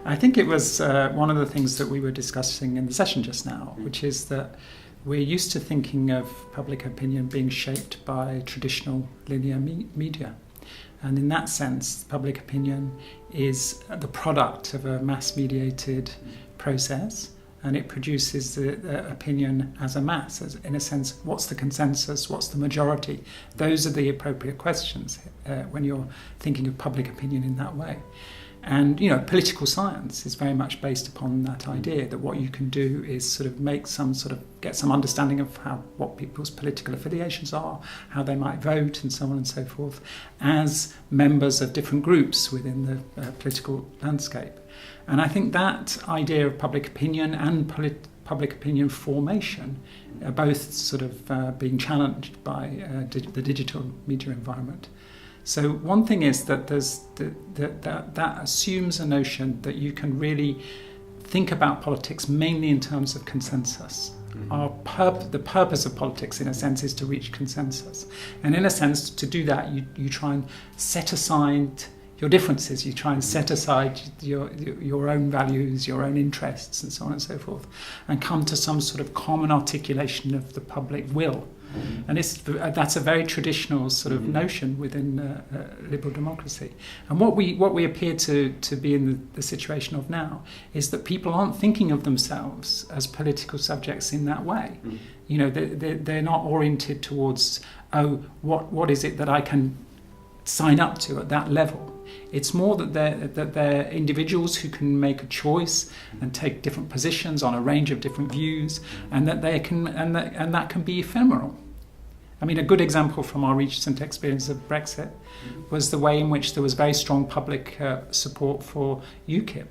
I think it was one of the things that we were discussing in the session just now, which is that we're used to thinking of public opinion being shaped by traditional linear media. And in that sense, public opinion is the product of a mass-mediated process, and it produces the opinion as a mass, as, in a sense, what's the consensus, what's the majority? Those are the appropriate questions when you're thinking of public opinion in that way. And, political science is very much based upon that idea that what you can do is sort of get some understanding of what people's political affiliations are, how they might vote, and so on and so forth, as members of different groups within the political landscape. And I think that idea of public opinion and public opinion formation are both sort of being challenged by the digital media environment. So one thing is that that assumes a notion that you can really think about politics mainly in terms of consensus. Mm-hmm. The purpose of politics, in a sense, is to reach consensus. And in a sense, to do that, you try and set aside your differences. You try and set aside your own values, your own interests, and so on and so forth, and come to some sort of common articulation of the public will. And that's a very traditional sort of notion within liberal democracy. And what we appear to be in the situation of now is that people aren't thinking of themselves as political subjects in that way. They're not oriented towards, what is it that I can sign up to at that level. It's more that they're individuals who can make a choice and take different positions on a range of different views, and that they can and that can be ephemeral. I mean, a good example from our recent experience of Brexit was the way in which there was very strong public support for UKIP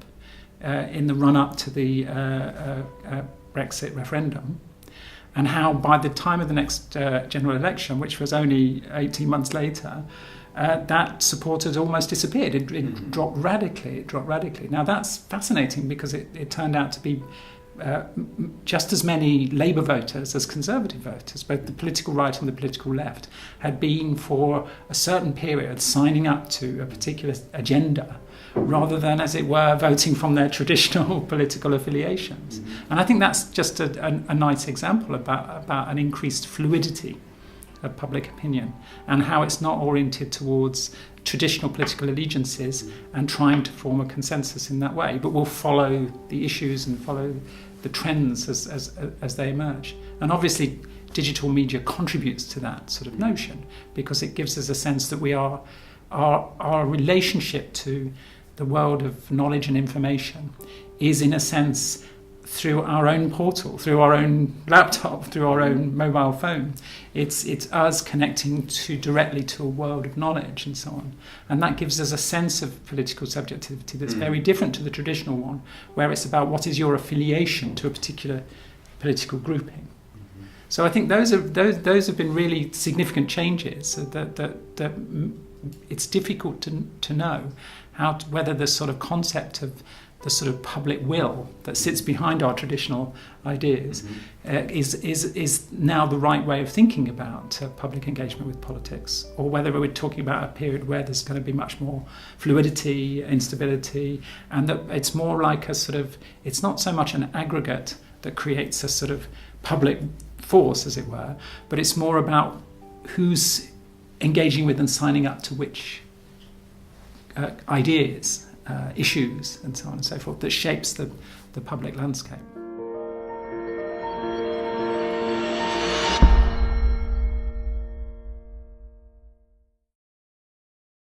in the run-up to the Brexit referendum, and how by the time of the next general election, which was only 18 months later, that support had almost disappeared. It dropped radically. Now that's fascinating because it turned out to be just as many Labour voters as Conservative voters, both the political right and the political left, had been for a certain period signing up to a particular agenda rather than, as it were, voting from their traditional political affiliations. And I think that's just a nice example about an increased fluidity of public opinion and how it's not oriented towards traditional political allegiances and trying to form a consensus in that way, but will follow the issues and follow the trends as they emerge. And obviously digital media contributes to that sort of notion because it gives us a sense that our relationship to the world of knowledge and information is, in a sense, through our own portal, through our own laptop, through our own mobile phone. It's us connecting directly to a world of knowledge and so on. And that gives us a sense of political subjectivity that's very different to the traditional one, where it's about what is your affiliation to a particular political grouping. So I think those have been really significant changes that it's difficult to know whether the sort of concept of the sort of public will that sits behind our traditional ideas is now the right way of thinking about public engagement with politics, or whether we're talking about a period where there's going to be much more fluidity, instability, and that it's more like it's not so much an aggregate that creates a sort of public force, as it were, but it's more about who's engaging with and signing up to which ideas, issues, and so on and so forth, that shapes the public landscape.